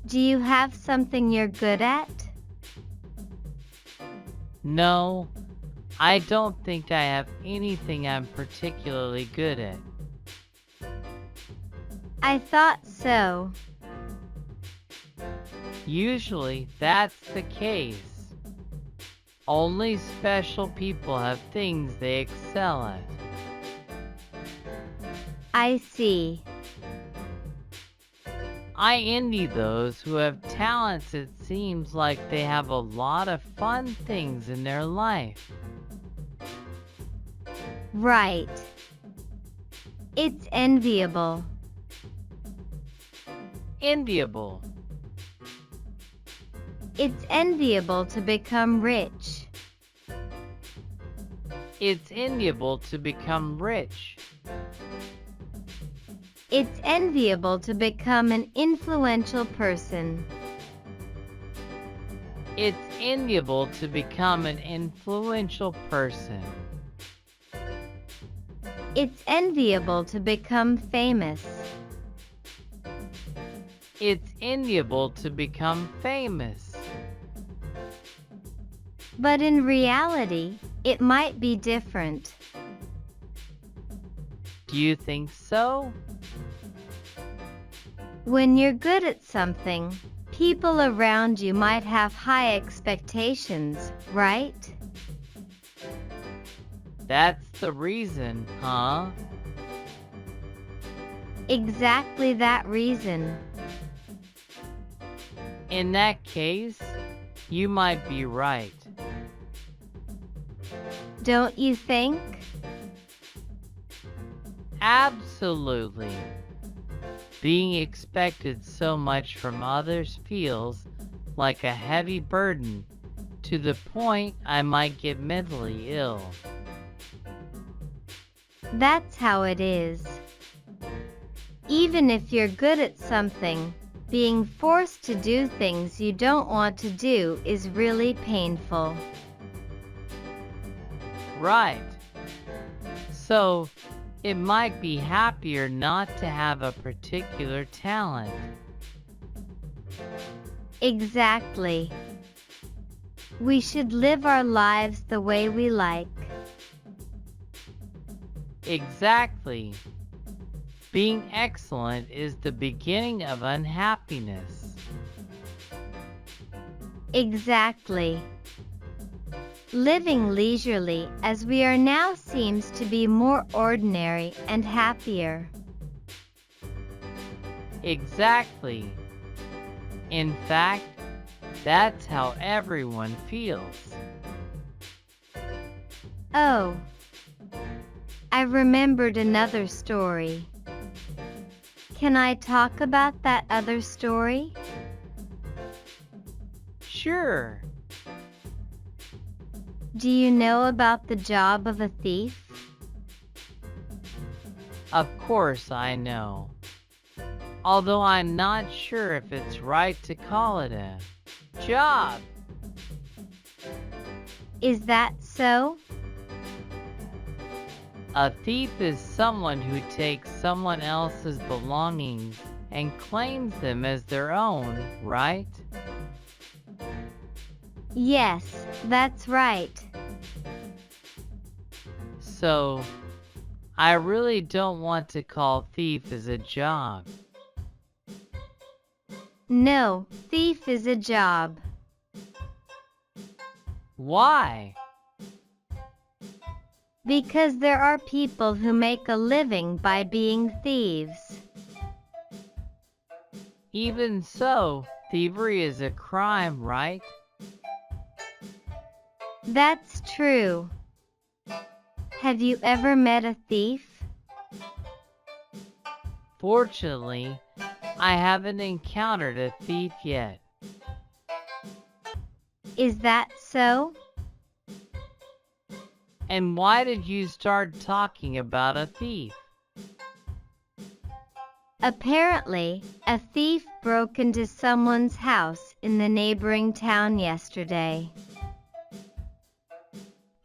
Do you have something you're good at? No, I don't think I have anything I'm particularly good at. I thought so. Usually that's the case. Only special people have things they excel at. I see. I envy those who have talents. It seems like they have a lot of fun things in their life. Right. It's enviable. Enviable. It's enviable to become rich. It's enviable to become rich. It's enviable to become an influential person. It's enviable to become an influential person. It's enviable to become famous. It's enviable to become famous. But in reality, it might be different. Do you think so? When you're good at something, people around you might have high expectations, right? That's the reason, huh? Exactly that reason. In that case, you might be right. Don't you think? Absolutely. Being expected so much from others feels like a heavy burden, to the point I might get mentally ill. That's how it is. Even if you're good at something, being forced to do things you don't want to do is really painful. Right. So, it might be happier not to have a particular talent. Exactly. We should live our lives the way we like. Exactly. Being excellent is the beginning of unhappiness. Exactly. Living leisurely as we are now seems to be more ordinary and happier. Exactly. In fact, that's how everyone feels. Oh, I remembered another story. Can I talk about that other story? Sure. Do you know about the job of a thief? Of course I know. Although I'm not sure if it's right to call it a job. Is that so? A thief is someone who takes someone else's belongings and claims them as their own, right? Yes, that's right. So, I really don't want to call thief as a job. No, thief is a job. Why? Because there are people who make a living by being thieves. Even so, thievery is a crime, right? That's true. Have you ever met a thief? Fortunately, I haven't encountered a thief yet. Is that so? And why did you start talking about a thief? Apparently, a thief broke into someone's house in the neighboring town yesterday.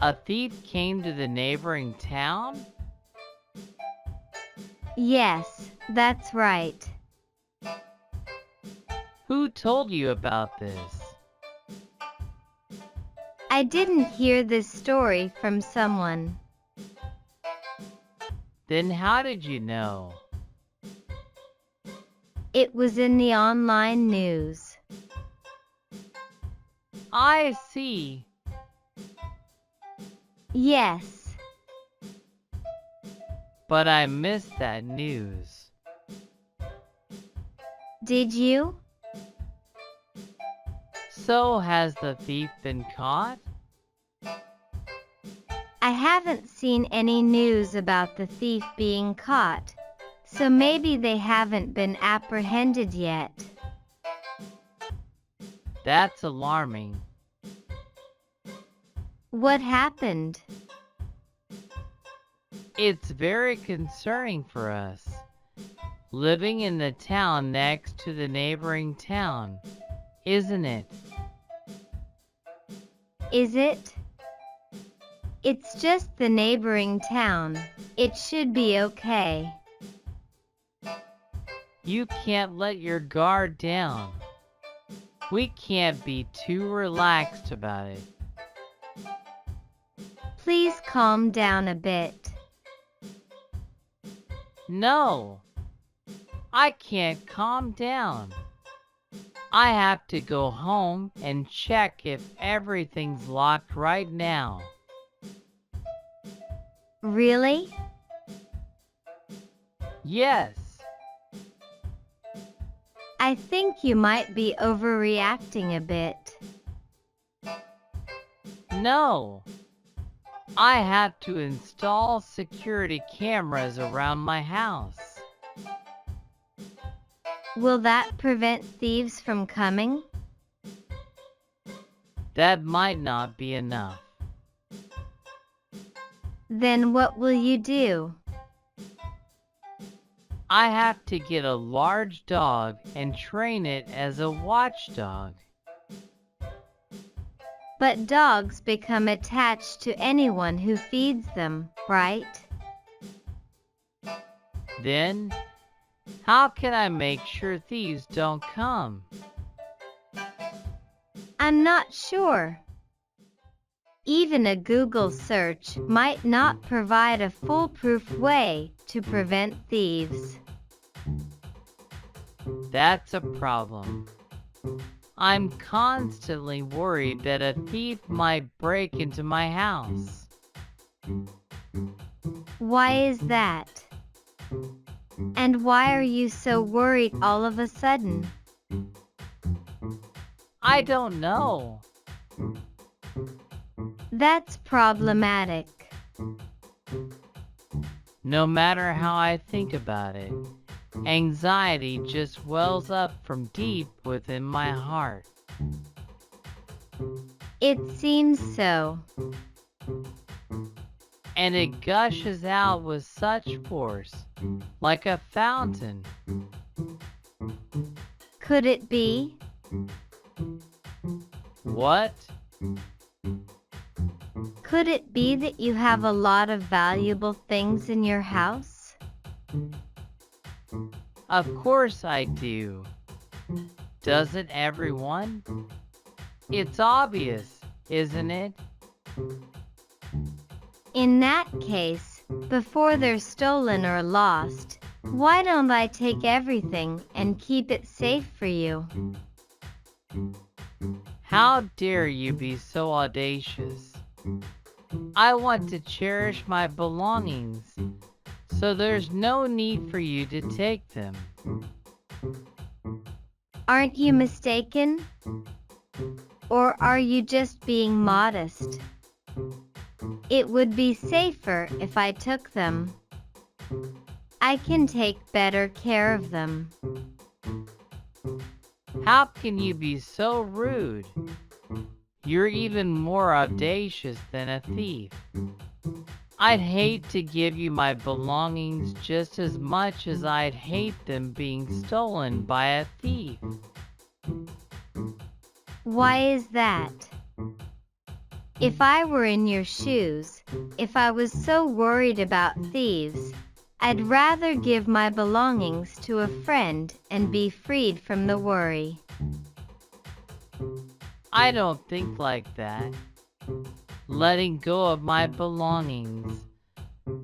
A thief came to the neighboring town? Yes, that's right. Who told you about this? I didn't hear this story from someone. Then how did you know? It was in the online news. I see. Yes. But I missed that news. Did you? So has the thief been caught? I haven't seen any news about the thief being caught, so maybe they haven't been apprehended yet. That's alarming. What happened? It's very concerning for us, living in the town next to the neighboring town, isn't it? Is it? It's just the neighboring town. It should be okay. You can't let your guard down. We can't be too relaxed about it. Please calm down a bit. No, I can't calm down. I have to go home and check if everything's locked right now. Really? Yes. I think you might be overreacting a bit. No. I have to install security cameras around my house. Will that prevent thieves from coming? That might not be enough. Then what will you do? I have to get a large dog and train it as a watchdog. But dogs become attached to anyone who feeds them, right? Then, how can I make sure thieves don't come? I'm not sure. Even a Google search might not provide a foolproof way to prevent thieves. That's a problem. I'm constantly worried that a thief might break into my house. Why is that? And why are you so worried all of a sudden? I don't know. That's problematic. No matter how I think about it, anxiety just wells up from deep within my heart. It seems so. And it gushes out with such force, like a fountain. Could it be? What? Could it be that you have a lot of valuable things in your house? Of course I do. Doesn't everyone? It's obvious, isn't it? In that case, before they're stolen or lost, why don't I take everything and keep it safe for you? How dare you be so audacious? I want to cherish my belongings, so there's no need for you to take them. Aren't you mistaken? Or are you just being modest? It would be safer if I took them. I can take better care of them. How can you be so rude? You're even more audacious than a thief. I'd hate to give you my belongings just as much as I'd hate them being stolen by a thief. Why is that? If I were in your shoes, if I was so worried about thieves, I'd rather give my belongings to a friend and be freed from the worry. I don't think like that. Letting go of my belongings,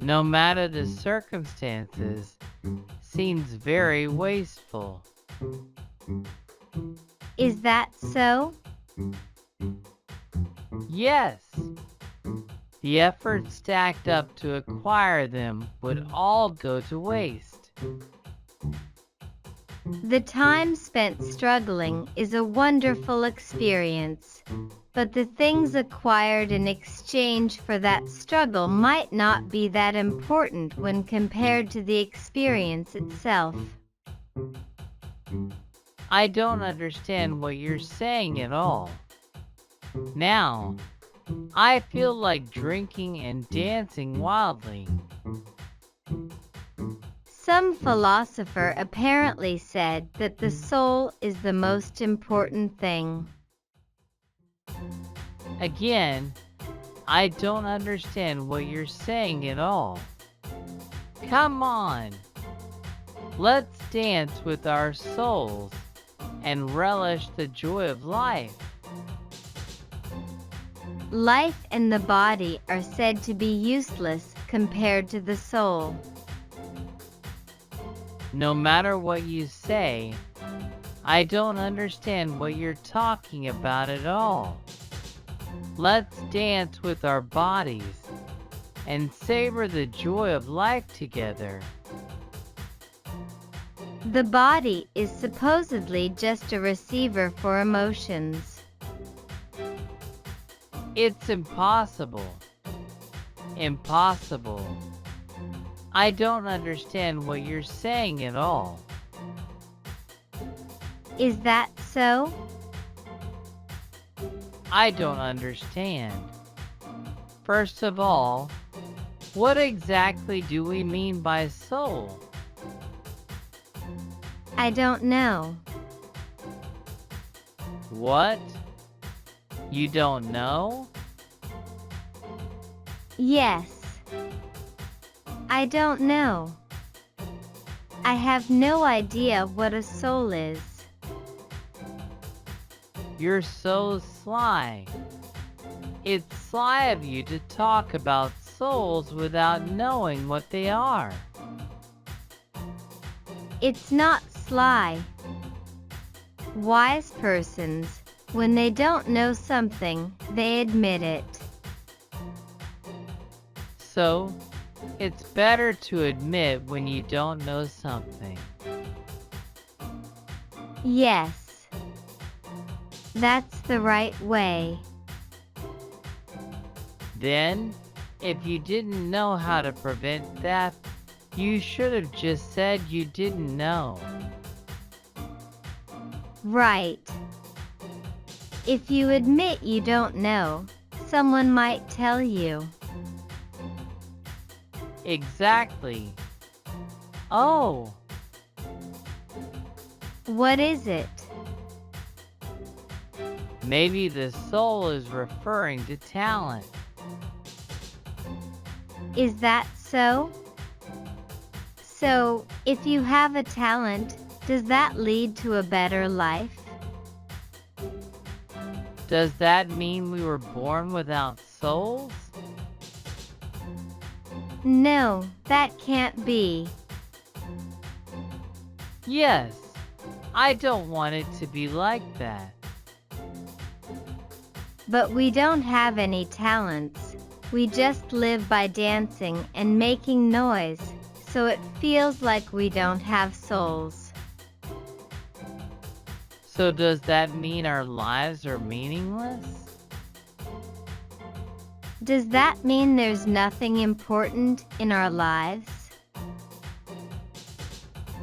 no matter the circumstances, seems very wasteful. Is that so? Yes. The effort stacked up to acquire them would all go to waste. The time spent struggling is a wonderful experience, but the things acquired in exchange for that struggle might not be that important when compared to the experience itself. I don't understand what you're saying at all. Now, I feel like drinking and dancing wildly. Some philosopher apparently said that the soul is the most important thing. Again, I don't understand what you're saying at all. Come on, let's dance with our souls and relish the joy of life. Life and the body are said to be useless compared to the soul. No matter what you say, I don't understand what you're talking about at all. Let's dance with our bodies and savor the joy of life together. The body is supposedly just a receiver for emotions. It's impossible. Impossible. I don't understand what you're saying at all. Is that so? I don't understand. First of all, what exactly do we mean by soul? I don't know. What? You don't know? Yes. I don't know. I have no idea what a soul is. You're so sly. It's sly of you to talk about souls without knowing what they are. It's not sly. Wise persons, when they don't know something, they admit it. So, it's better to admit when you don't know something. Yes. That's the right way. Then, if you didn't know how to prevent theft, you should have just said you didn't know. Right. If you admit you don't know, someone might tell you. Exactly. Oh. What is it? Maybe the soul is referring to talent. Is that so? So, if you have a talent, does that lead to a better life? Does that mean we were born without souls? No, that can't be. Yes, I don't want it to be like that. But we don't have any talents. We just live by dancing and making noise, so it feels like we don't have souls. So does that mean our lives are meaningless? Does that mean there's nothing important in our lives?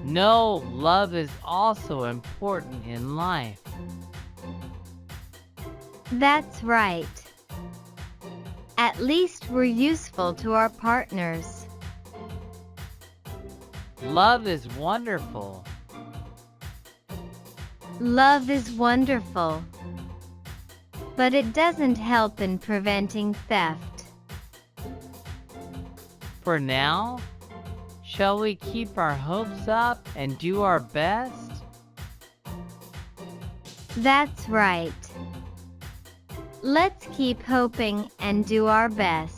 No, love is also important in life. That's right. At least we're useful to our partners. Love is wonderful. Love is wonderful. But it doesn't help in preventing theft. For now, shall we keep our hopes up and do our best? That's right. Let's keep hoping and do our best.